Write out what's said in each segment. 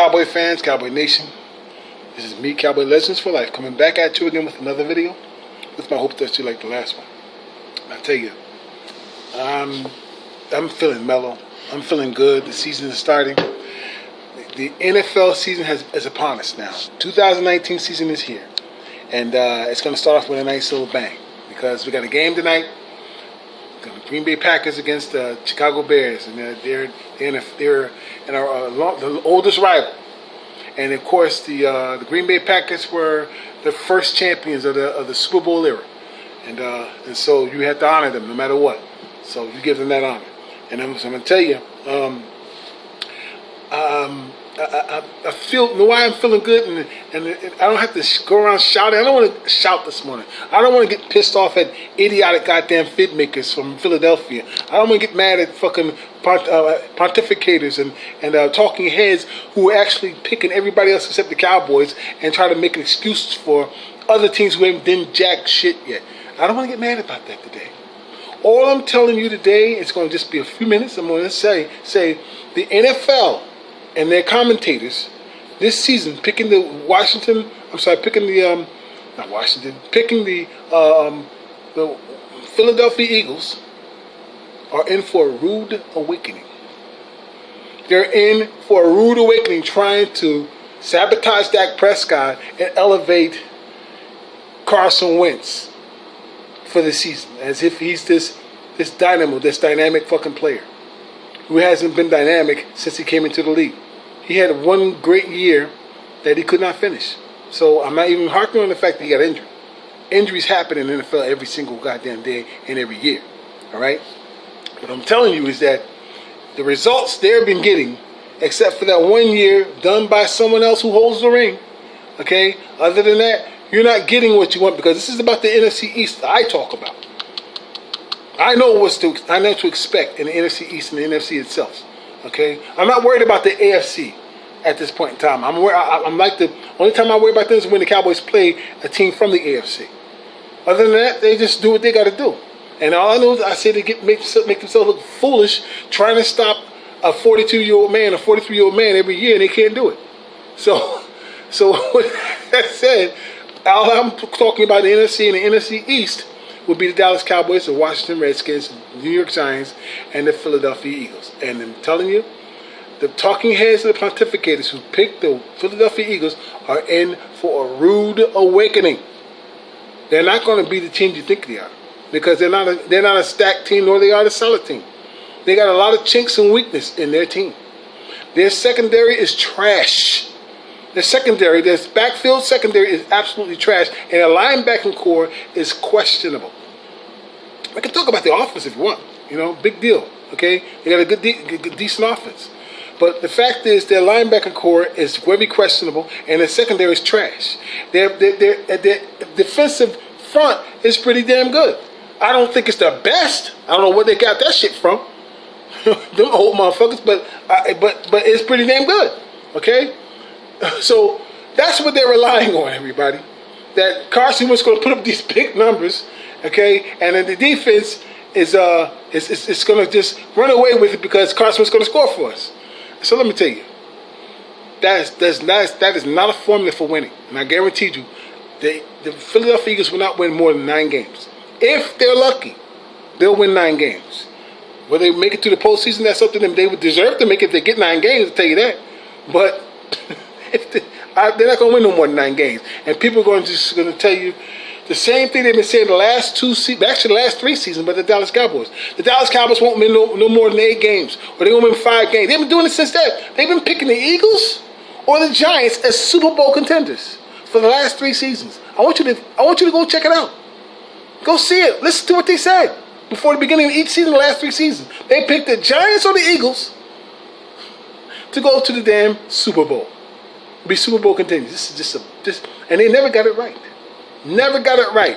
Cowboy fans, Cowboy Nation? This is me, Cowboy Legends for Life, coming back at you again with another video. With my hope that you like the last one. I tell you, I'm feeling mellow. I'm feeling good. The season is starting. The NFL season is upon us now. 2019 season is here, and it's going to start off with a nice little bang because we got a game tonight. The Green Bay Packers against the Chicago Bears, and they're the oldest rival. And of course, the Green Bay Packers were the first champions of the Super Bowl era, and so you have to honor them no matter what. So you give them that honor. And I'm going to tell you, I feel why I'm feeling good, and I don't have to go around shouting. I don't want to shout this morning. I don't want to get pissed off at idiotic goddamn fit makers from Philadelphia. I don't want to get mad at fucking pontificators and talking heads who are actually picking everybody else except the Cowboys and try to make excuses for other teams who haven't done jack shit yet. I don't want to get mad about that today. All I'm telling you today, it's going to just be a few minutes. I'm going to say the NFL and their commentators this season picking the Philadelphia Eagles are in for a rude awakening. They're in for a rude awakening trying to sabotage Dak Prescott and elevate Carson Wentz for the season as if he's this dynamic fucking player who hasn't been dynamic since he came into the league. He had one great year that he could not finish. So I'm not even harping on the fact that he got injured. Injuries happen in the NFL every single goddamn day and every year. All right? What I'm telling you is that the results they've been getting, except for that 1 year done by someone else who holds the ring, okay? Other than that, you're not getting what you want because this is about the NFC East that I talk about. I know what to expect in the NFC East and the NFC itself. Okay, I'm not worried about the AFC at this point in time. I'm like the only time I worry about them is when the Cowboys play a team from the AFC. Other than that, they just do what they got to do. And all I know is I say they make themselves look foolish trying to stop a 42-year-old man, a 43-year-old man every year, and they can't do it. So with that said, all I'm talking about the NFC and the NFC East would be the Dallas Cowboys, the Washington Redskins, the New York Giants, and the Philadelphia Eagles. And I'm telling you, the talking heads and the pontificators who picked the Philadelphia Eagles are in for a rude awakening. They're not going to be the team you think they are because they're not a stacked team nor they are a solid team. They got a lot of chinks and weakness in their team. Their secondary is trash. Their backfield secondary is absolutely trash, and their linebacking core is questionable. We can talk about the offense if you want. You know, big deal. Okay, they got a good decent offense, but the fact is their linebacking core is very questionable, and their secondary is trash. Their defensive front is pretty damn good. I don't think it's the best. I don't know where they got that shit from. Them old motherfuckers, but it's pretty damn good. Okay. So that's what they're relying on, everybody. That Carson was going to put up these big numbers, okay, and then the defense is going to just run away with it because Carson was going to score for us. So let me tell you, that is not a formula for winning, and I guarantee you, the Philadelphia Eagles will not win more than 9 games. If they're lucky, they'll win 9 games. Will they make it to the postseason? That's up to them. They would deserve to make it if they get 9 games. I'll tell you that, but. They're not going to win no more than 9 games. And people are going to tell you the same thing they've been saying the last 3 seasons about the Dallas Cowboys. The Dallas Cowboys won't win no more than 8 games. Or they won't win 5 games. They've been doing it since that. They've been picking the Eagles or the Giants as Super Bowl contenders for the last 3 seasons. I want you to go check it out. Go see it. Listen to what they said before the beginning of each season, the last 3 seasons. They picked the Giants or the Eagles to go to the damn Super Bowl. Be Super Bowl contenders. This is and they never got it right. Never got it right.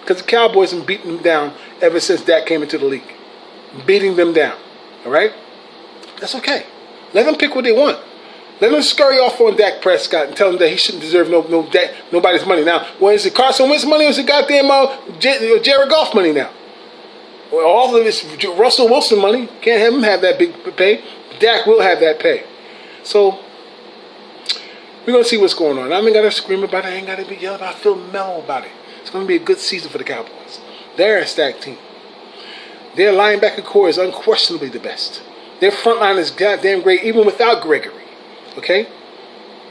Because the Cowboys have beaten them down ever since Dak came into the league. Beating them down. Alright? That's okay. Let them pick what they want. Let them scurry off on Dak Prescott and tell him that he shouldn't deserve nobody's money. Now, well, is it Carson Wentz money or is it goddamn Jared Goff money now? Well, all of this Russell Wilson money. Can't have him have that big pay. Dak will have that pay. So, We're going to see what's going on. I ain't got to scream about it. I ain't got to be yelling about it. I feel mellow about it. It's going to be a good season for the Cowboys. They're a stacked team. Their linebacker core is unquestionably the best. Their front line is goddamn great, even without Gregory. Okay?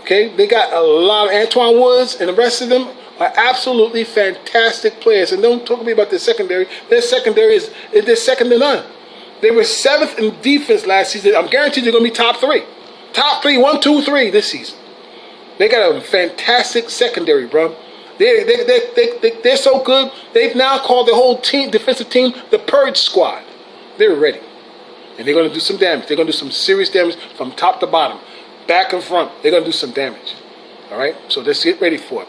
They got a lot of Antoine Woods, and the rest of them are absolutely fantastic players. And don't talk to me about their secondary. Their secondary is second to none. They were 7th in defense last season. I'm guaranteed they're going to be top 3. Top 3, 1, 2, 3 this season. They got a fantastic secondary, bro. They're so good. They've now called the whole team, defensive team, the Purge Squad. They're ready. And they're going to do some damage. They're going to do some serious damage from top to bottom. Back and front. They're going to do some damage. All right? So let's get ready for it.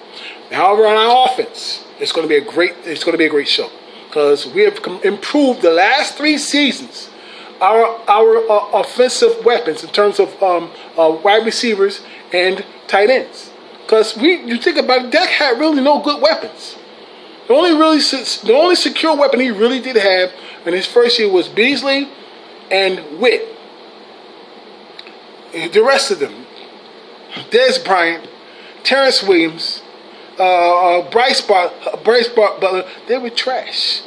However, on our offense, it's going to be a great show. Because we have improved the last 3 seasons our offensive weapons in terms of wide receivers and tight ends. Because you think about it, Dak had really no good weapons. The only secure weapon he really did have in his first year was Beasley and Witt. The rest of them, Dez Bryant, Terrence Williams, Bryce Butler, they were trash.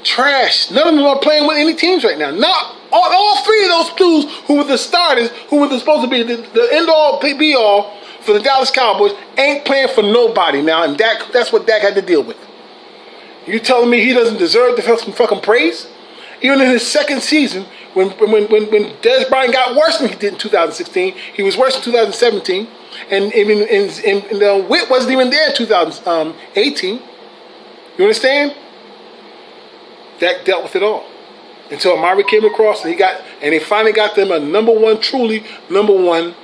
Trash. None of them are playing with any teams right now. Not all 3 of those dudes who were the starters, who were supposed to be the end-all, be-all for the Dallas Cowboys, ain't playing for nobody now, and that's what Dak had to deal with. You telling me he doesn't deserve some fucking praise? Even in his second season, when Dez Bryant got worse than he did in 2016, he was worse in 2017, and even Witt wasn't even there in 2018. You understand? Dak dealt with it all until Amari came across, and they finally got them a truly number one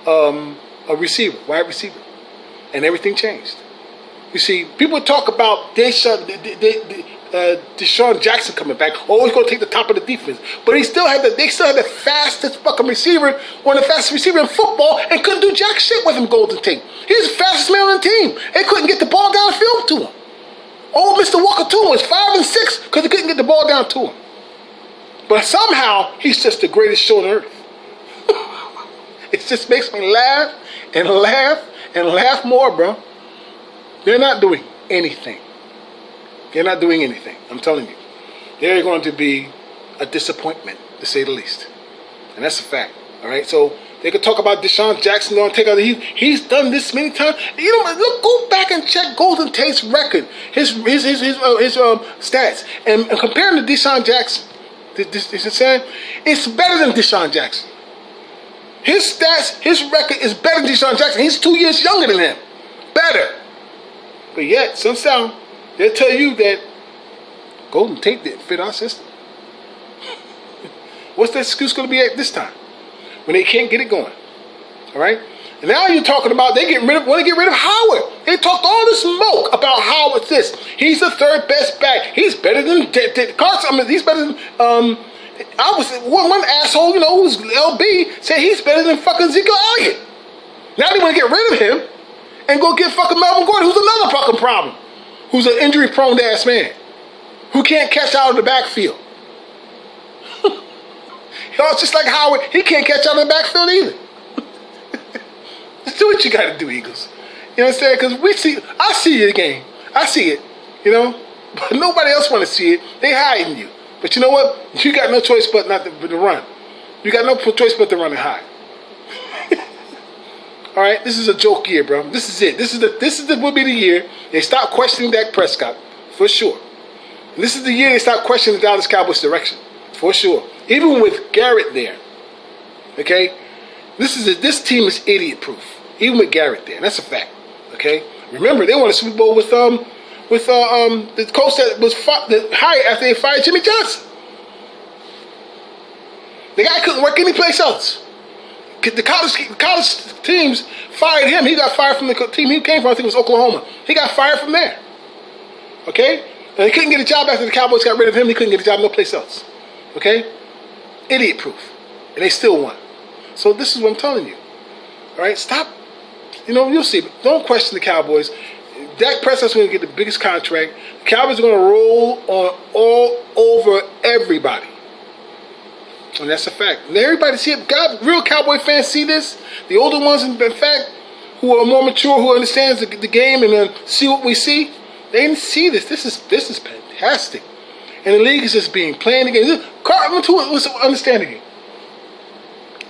wide receiver, and everything changed. You see, people talk about Deshaun Jackson coming back. Oh, he's going to take the top of the defense, but they still had the fastest fucking receiver, one of the fastest receivers in football, and couldn't do jack shit with him. Golden Tate, he's the fastest man on the team. They couldn't get the ball down the field to him. Oh, Mr. Walker too was 5 and 6 because he couldn't get the ball down to him. But somehow he's just the greatest show on earth. It just makes me laugh and laugh and laugh more, bro. They're not doing anything. I'm telling you. They're going to be a disappointment, to say the least. And that's a fact. All right? So they could talk about Deshaun Jackson. He's done this many times. You know, look, go back and check Golden Tate's record, his stats, and compare him to Deshaun Jackson. It's better than Deshaun Jackson. His stats, his record is better than Deshaun Jackson. He's 2 years younger than him. Better. But yet, somehow, they'll tell you that Golden Tate didn't fit our system. What's the excuse going to be at this time when they can't get it going? All right? And now you're talking about want to get rid of Howard. They talked all this smoke about Howard's this. He's the 3rd best back. He's better than Carson. I mean, he's better than one asshole, who's LB, said he's better than fucking Zeke Elliott. Now they want to get rid of him and go get fucking Melvin Gordon, who's another fucking problem. Who's an injury-prone ass man who can't catch out of the backfield. It's just like Howard, he can't catch out of the backfield either. Just do what you got to do, Eagles. You know what I'm saying? Because I see your game. I see it, but nobody else want to see it. They hiding you. But you know what? You got no choice but to run. You got no choice but to run and hide. All right, this is a joke year, bro. This is it. This will be the year they stop questioning Dak Prescott for sure. And this is the year they stop questioning the Dallas Cowboys' direction for sure. Even with Garrett there, okay. This team is idiot-proof. Even with Garrett there, and that's a fact. Okay. Remember, they won a Super Bowl with the coach that was hired after they fired Jimmy Johnson. The guy couldn't work anyplace else. The college teams fired him. He got fired from the team he came from. I think it was Oklahoma. He got fired from there. Okay? And he couldn't get a job after the Cowboys got rid of him. He couldn't get a job no place else. Okay? Idiot-proof. And they still won. So this is what I'm telling you. All right? Stop. You'll see. But don't question the Cowboys. Dak Prescott's going to get the biggest contract. The Cowboys are going to roll on all over everybody. And that's a fact. And everybody see it. Real Cowboy fans see this. The older ones, in fact, who are more mature, who understands the game and see what we see, they didn't see this. This is fantastic. And the league is just playing the game. Cartman too was understanding it.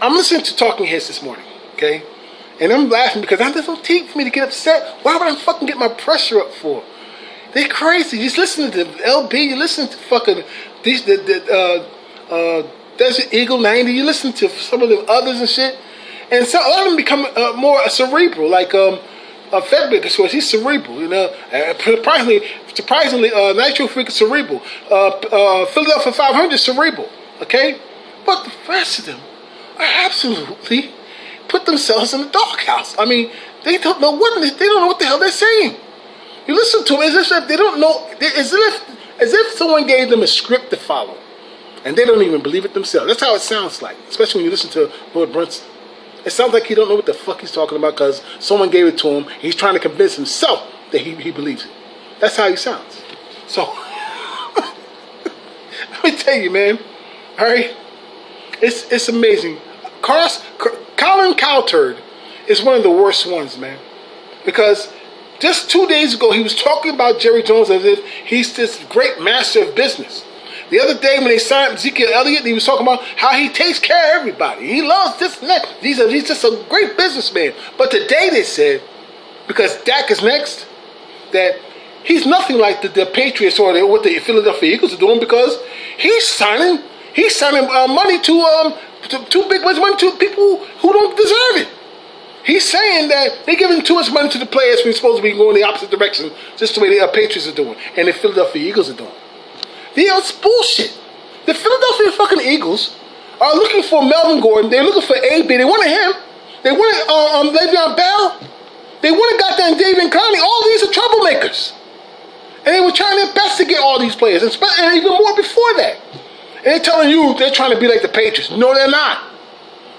I'm listening to Talking Heads this morning, okay? And I'm laughing because there's no need for me to get upset. Why would I fucking get my pressure up for? They're crazy. Just listening to LB, you listen to fucking Desert Eagle 90, you listen to some of the others and shit. And so a lot of them become more cerebral, like Fedbeck, of course, he's cerebral, you know. Surprisingly, Nitro Freak is cerebral. Philadelphia 500 cerebral, okay? But the rest of them are absolutely put themselves in the doghouse. I mean, they don't know what the hell they're saying. You listen to them as if they don't know, as if someone gave them a script to follow, and they don't even believe it themselves. That's how it sounds like, especially when you listen to Lord Brunson. It sounds like he don't know what the fuck he's talking about because someone gave it to him. He's trying to convince himself that he believes it. That's how he sounds. So, let me tell you, man. All right, it's amazing. Colin Cowturd is one of the worst ones, man, because just 2 days ago he was talking about Jerry Jones as if he's this great master of business. The other day when they signed Ezekiel Elliott, he was talking about how he takes care of everybody. He loves this and that. He's just a great businessman. But today they said, because Dak is next, that he's nothing like the Patriots or what the Philadelphia Eagles are doing, because he's signing money to big money to people who don't deserve it. He's saying that they're giving too much money to the players when we're supposed to be going the opposite direction, just the way the Patriots are doing and the Philadelphia Eagles are doing. It's bullshit. The Philadelphia fucking Eagles are looking for Melvin Gordon. They're looking for AB. They wanted him. They wanted Le'Veon Bell. They wanted goddamn David Conley. All these are troublemakers. And they were trying their best to get all these players, and even more before that. And they're telling you they're trying to be like the Patriots. No, they're not.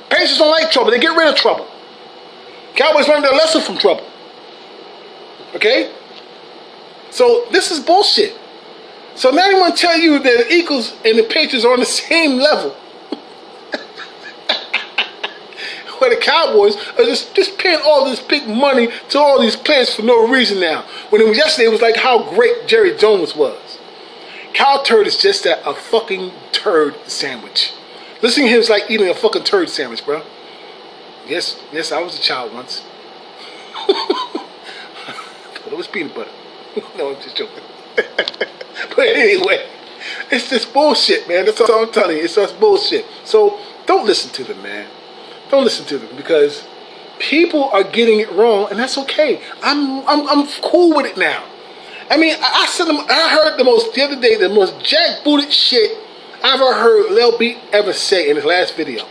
Patriots don't like trouble. They get rid of trouble. Cowboys learned their lesson from trouble. Okay? So this is bullshit. So now they want to tell you that the Eagles and the Patriots are on the same level. Where the Cowboys are just paying all this big money to all these players for no reason now. When yesterday it was like how great Jerry Jones was. Cowturd is just a fucking turd sandwich. Listening to him is like eating a fucking turd sandwich, bro. Yes, I was a child once. But it was peanut butter. No, I'm just joking. But anyway, it's just bullshit, man. That's all I'm telling you. It's just bullshit. So don't listen to them, man. Don't listen to them, because people are getting it wrong, and that's okay. I'm cool with it now. I mean, I heard the other day the most jackbooted shit I ever heard Lil B ever say in his last video.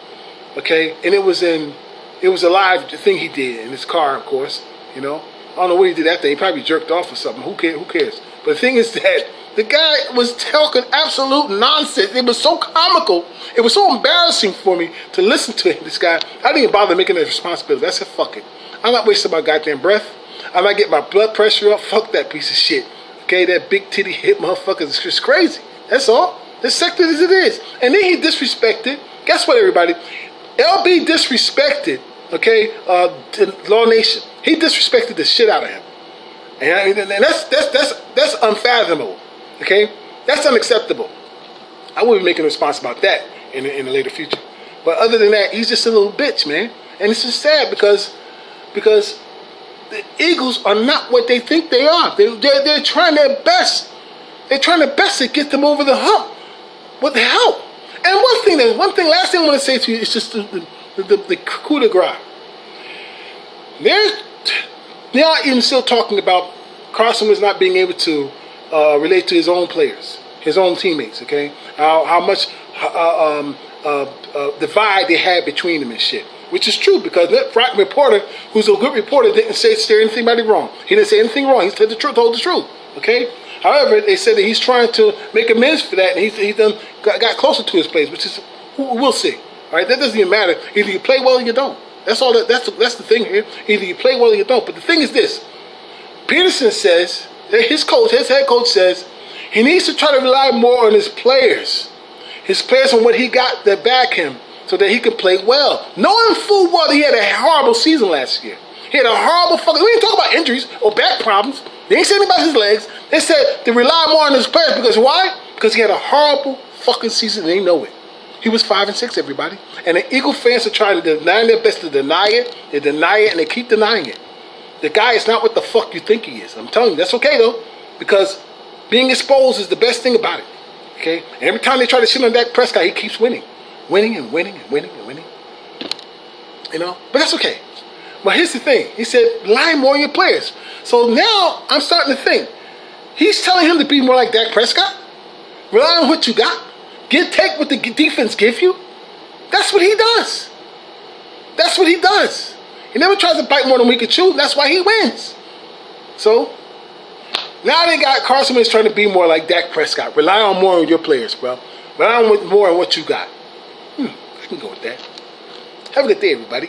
Okay, and it was a live thing he did in his car, of course. You know, I don't know what he did that day. He probably jerked off or something. Who cares? But the thing is that the guy was talking absolute nonsense. It was so comical. It was so embarrassing for me to listen to him, this guy. I didn't even bother making that responsibility. I said, fuck it. I'm not wasting my goddamn breath. I'm not getting my blood pressure up. Fuck that piece of shit. Okay, that big titty hip motherfucker is just crazy. That's all. As sexy as it is. And then he disrespected. Guess what, everybody? LB disrespected, okay, Law Nation. He disrespected the shit out of him. And that's unfathomable. Okay? That's unacceptable. I will be making a response about that in the later future. But other than that, he's just a little bitch, man. And it's just sad because the Eagles are not what they think they are. They're trying their best. They're trying their best to get them over the hump. What the hell? And last thing I want to say to you is just the coup de grace. They are even still talking about Carson was not being able to relate to his own players, his own teammates, okay? How much divide they had between them and shit. Which is true, because that reporter, who's a good reporter, didn't say anything about it wrong. He didn't say anything wrong. He said told the truth, okay? However, they said that he's trying to make amends for that, and he's got closer to his players, which is, we'll see. All right, that doesn't even matter. Either you play well or you don't. That's all. That's the thing here. Either you play well or you don't. But the thing is this: Peterson says, his head coach says, he needs to try to rely more on his players on what he got that back him, so that he can play well. Knowing full well he had a horrible season last year. He had a horrible fucking. We didn't talk about injuries or back problems. They ain't saying about his legs. They said they rely more on his players because why? Because he had a horrible fucking season and they know it. He was 5-6, everybody. And the Eagle fans are trying to deny their best to deny it. They deny it and they keep denying it. The guy is not what the fuck you think he is. I'm telling you, that's okay though. Because being exposed is the best thing about it. Okay? And every time they try to shit on Dak Prescott, he keeps winning. Winning and winning and winning and winning. You know? But that's okay. But here's the thing. He said, rely more on your players. So now I'm starting to think. He's telling him to be more like Dak Prescott? Rely on what you got? Take what the defense give you? That's what he does. That's what he does. He never tries to bite more than we can chew. That's why he wins. So, now they got Carson Wentz trying to be more like Dak Prescott. Rely on more on your players, bro. Rely on more on what you got. I can go with that. Have a good day, everybody.